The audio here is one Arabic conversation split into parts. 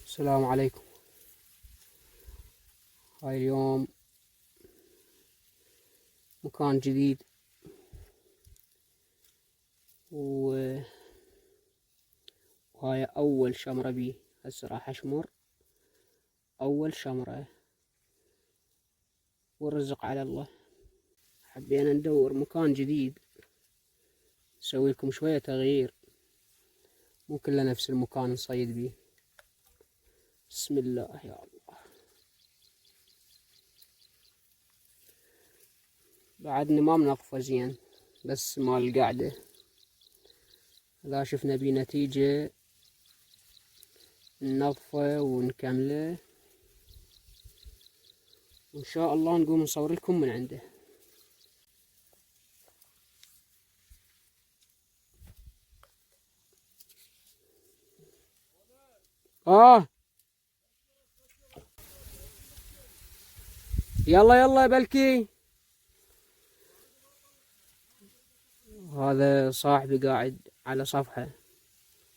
السلام عليكم. هاي اليوم مكان جديد وهاي أول شمرة بيه. هسه راح أشمر أول شمرة والرزق على الله. حبينا ندور مكان جديد نسوي لكم شوية تغيير، مو كله نفس المكان نصيد بيه. بسم الله يا الله. بعدني ما منظفه زين بس مال القعدة، إذا شفنا بيه نتيجة ننظفه ونكمله وإن شاء الله نقوم نصور لكم من عنده. يلا يلا بلكي. هذا صاحبي قاعد على صفحة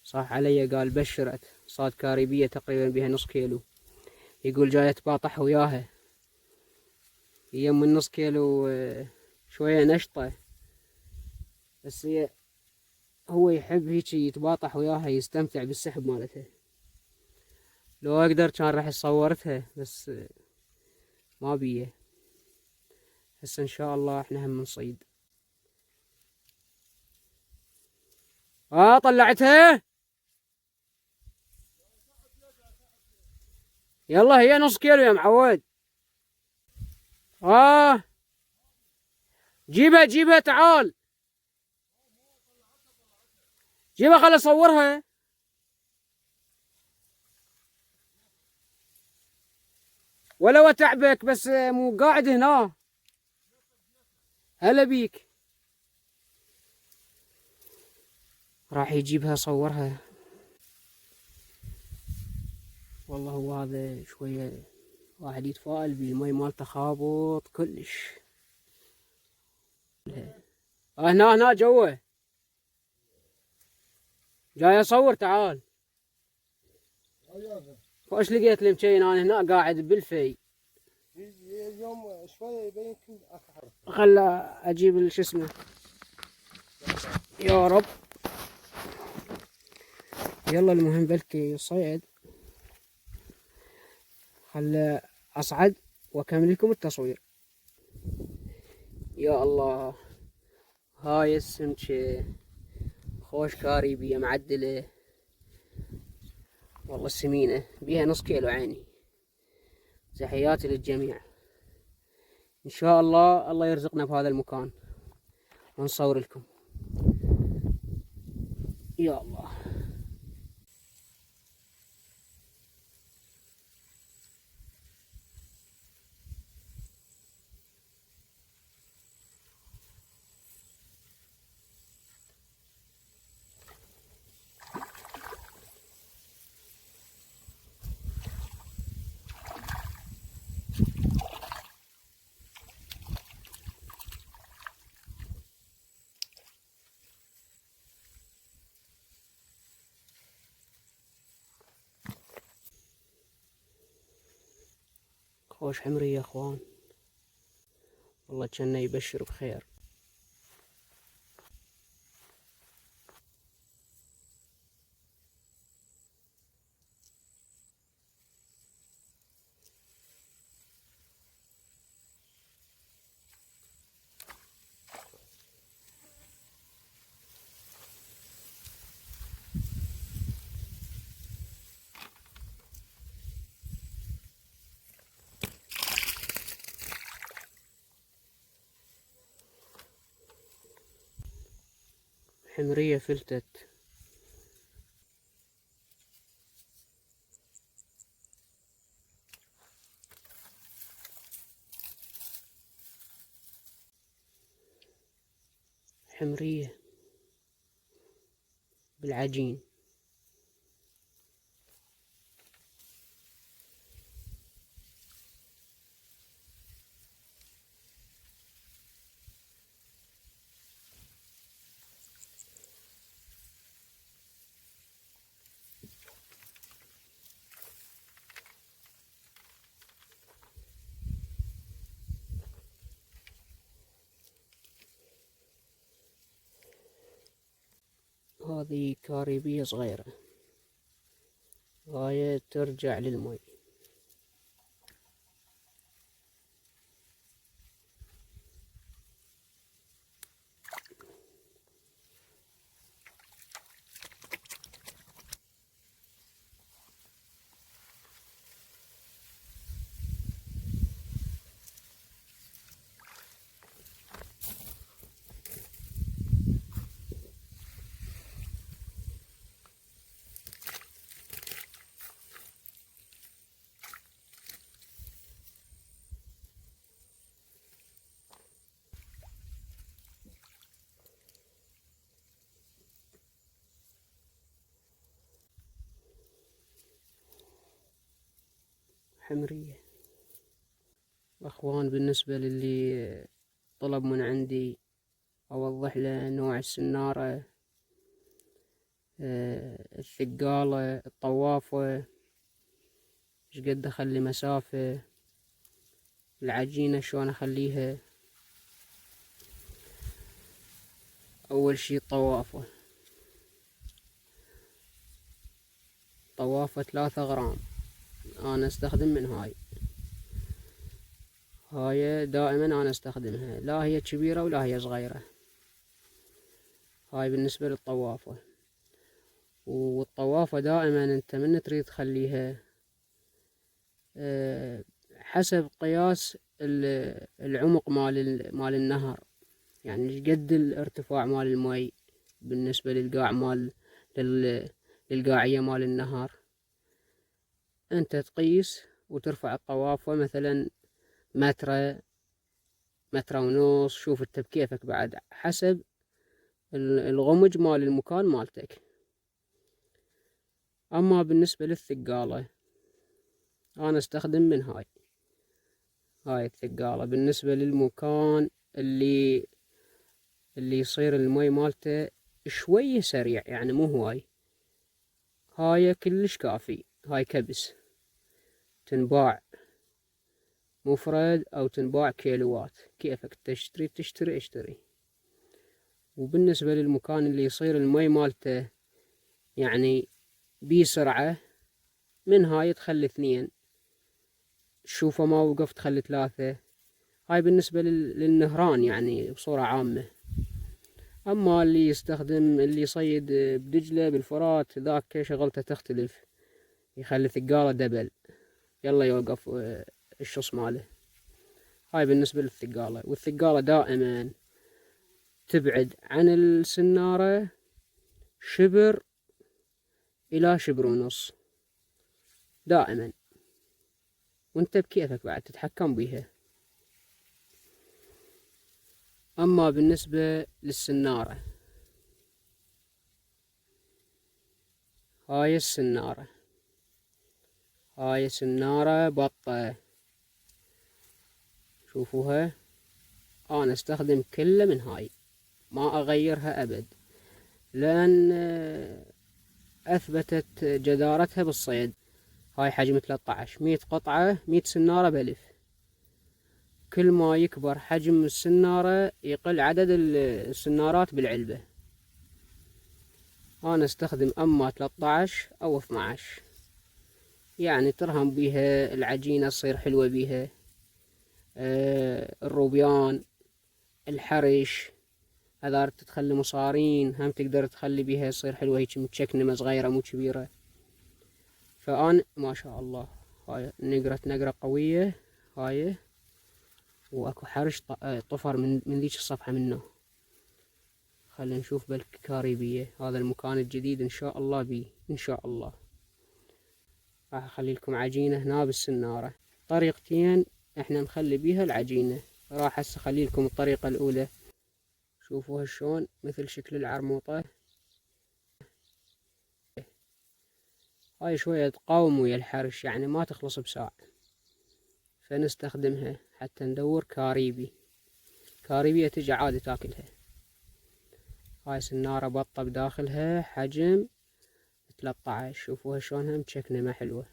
صاح علي قال بشرت صاد كاريبية تقريبا بها نص كيلو، يقول جاي تباطح وياها. هي من نص كيلو شوية نشطة، بس هو يحب هيجي يتباطح وياها يستمتع بالسحب مالتها. لو اقدر كان راح صورتها بس ما بيه. هسه ان شاء الله احنا هم نصيد. طلعتها. يلا هي نص كيلو يا معود. جيبها جيبها تعال جيبها خل اصورها. ولا وتعبك بس مو قاعد هنا. هلا بيك. راح يجيبها صورها. والله هو هذا شوية واحد يتفائل بيه، المي مالته خابط كلش. هنا جوا جاي اصور تعال. وش لقيت لي مشين انا هنا قاعد بالفي. اليوم شوية يبين يمكن اخر. خل اجيب شو اسمه. يا رب. يلا المهم بلكي صيد. خل اصعد واكمل لكم التصوير. يا الله. هاي السمكة خوش كاريبية معدلة والله سمينة بيها نص كيلو عيني. تحياتي للجميع. ان شاء الله الله يرزقنا بهذا المكان ونصور لكم. يا الله. خوش حمري يا اخوان، والله كان يبشر بخير. حمرية فلتت. حمرية بالعجين. هذه كاريبية صغيرة، هاي ترجع للمي. حمرية. أخوان، بالنسبة للي طلب من عندي أوضح له نوع السنارة، الثقالة، الطوافة، ايش قد اخلي مسافة، العجينة شلون اخليها. اول شي الطوافة، 3 غرام، انا استخدم من هاي دائما انا استخدمها، لا هي كبيرة ولا هي صغيرة. هاي بالنسبة للطوافة. والطوافة دائما انت من تريد تخليها حسب قياس العمق مال النهر، يعني ايش قد الارتفاع مال المي بالنسبة للقاع للقاعية مال النهر. انت تقيس وترفع الطوافة مثلا متر، متر ونص، شوف انت بكيفك بعد حسب الغمج مال المكان مالتك. اما بالنسبة للثقالة انا استخدم من هاي الثقالة بالنسبة للمكان اللي يصير المي مالته شوية سريع، يعني مو هواي. هاي كلش كافي، هاي كبس تنباع مفرد او تنباع كيلوات، كيفك تشتري اشتري. وبالنسبة للمكان اللي يصير المي مالته يعني بسرعة، من هاي تخلي 2، تشوفه ما وقف تخلي 3. هاي بالنسبة للنهران يعني بصورة عامة. اما اللي يستخدم اللي يصيد بدجلة بالفرات ذاك شغلته تختلف، يخلي ثقالة دبل، يلا يوقف الشص ماله. هاي بالنسبة للثقالة. والثقالة دائما تبعد عن السنارة شبر الى شبر ونص دائما، وانت بكيفك بعد تتحكم بيها. اما بالنسبة للسنارة، هاي السنارة، هاي سنارة بطة، شوفوها، انا استخدم كله من هاي، ما اغيرها ابد، لان اثبتت جدارتها بالصيد. هاي حجم 13، 100 قطعة، 100 سنارة بألف. كل ما يكبر حجم السنارة يقل عدد السنارات بالعلبة. انا استخدم اما 13 او 12، يعني ترهم بيها العجينة تصير حلوة بيها، الروبيان، الحرش، هذا تخلي مصارين هم تقدر تخلي بيها يصير حلوة هيك متشكنمة صغيرة مو كبيرة. فأنا ما شاء الله هاي نقرة قوية هاي. واكو حرش طفر من ذيك الصفحة منه. خلينا نشوف بالكاريبية هذا المكان الجديد ان شاء الله بيه ان شاء الله. راح اخلي لكم عجينة هنا بالسنارة، طريقتين احنا نخلي بيها العجينة. راح هسه اخلي لكم الطريقة الاولى، شوفوها شلون مثل شكل العرموطة. هاي شوية تقاوم ويا الحرش، يعني ما تخلص بساعة، فنستخدمها حتى ندور كاريبية تجي عادي تاكلها. هاي سنارة بطة بداخلها حجم 13، شوفوها شلونها متشكنمة حلوة.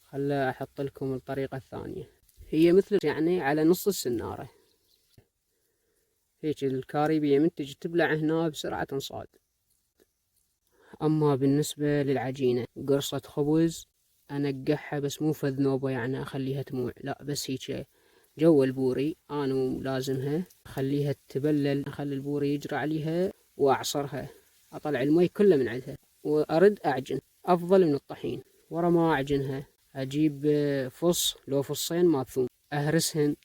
خلا احط لكم الطريقة الثانية، هي مثل يعني على نص السنارة. هيك الكاريبية من تجي تبلع هنا بسرعة تنصاد. أما بالنسبة للعجينة، قرصة خبز أنقعها بس مو فذ نوبة يعني أخليها تموع، لا بس هيك جو البوري أنا لازمها أخليها تبلل، أخلي البوري يجرى عليها وأعصرها، أطلع المي كله من عندها وأرد أعجن أفضل من الطحين. ورا ما أعجنها أجيب فص لو فصين مال ثوم أهرسهن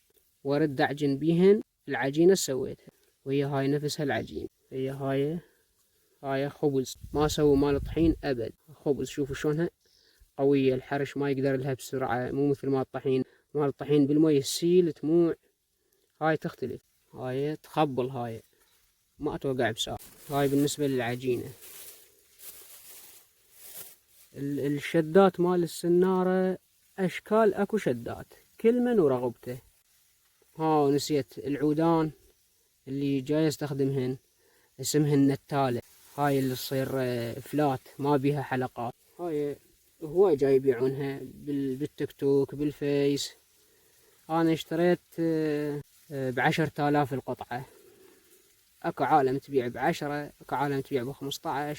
وأرد أعجن بيهن العجينة سويتها، وهي هاي نفسها العجين. هي هاي خبز، ما سووا مال الطحين أبد. خبز شوفوا شلونها قوية، الحرش ما يقدر لها بسرعة، مو مثل مال الطحين. مال الطحين بالمي السيل تموع، هاي تختلف، هاي تخبل، هاي ما توقع بساعة. هاي بالنسبة للعجينة. الشدات مال السنارة أشكال، أكو شدات كل من ورغبته. نسيت العودان اللي جاي استخدمهن اسمهن نتالة، هاي اللي تصير فلات ما بيها حلقات، هاي هواي جاي يبيعونها بالتيك توك بالفيس. انا اشتريت ب10,000 القطعة. اكو عالم تبيع ب10، اكو عالم تبيع ب15.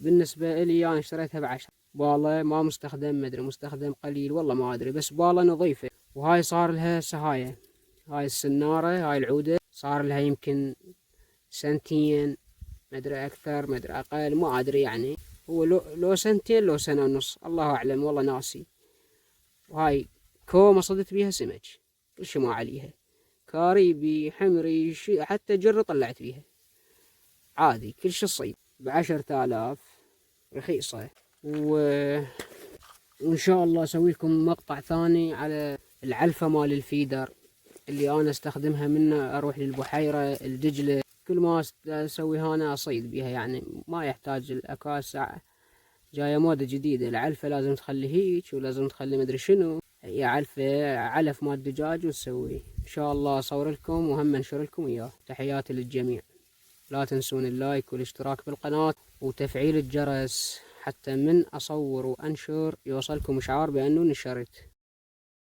بالنسبة الي انا اشتريتها ب10. باله ما مستخدم، مدري مستخدم قليل والله ما ادري، بس باله نظيفة. وهاي صار لها سهاية، هاي السنارة هاي العودة صار لها يمكن سنتين، مدري اكثر مدري اقل ما ادري يعني، هو لو سنتين لو سنة ونص الله اعلم والله ناسي. وهاي كومة صدت بيها سمك كل شي ما عليها، كاريبي حمري حتى جر طلعت بيها عادي كل شي تصيد. ب10,000 رخيصة. وإن شاء الله أسوي لكم مقطع ثاني على العلفة مال الفيدر اللي أنا استخدمها منه أروح للبحيرة الدجلة، كل ما أسويها أنا أصيد بيها يعني ما يحتاج الأكاس. جاية موضة جديدة العلفة لازم تخلي هيك ولازم تخلي مدري شنو، هي علفة علف مال دجاج وتسوي. إن شاء الله أصور لكم وهم أنشر لكم إياه. تحياتي للجميع، لا تنسون اللايك والاشتراك بالقناة وتفعيل الجرس حتى من أصور وأنشر يوصلكم إشعار بأنه نشرت.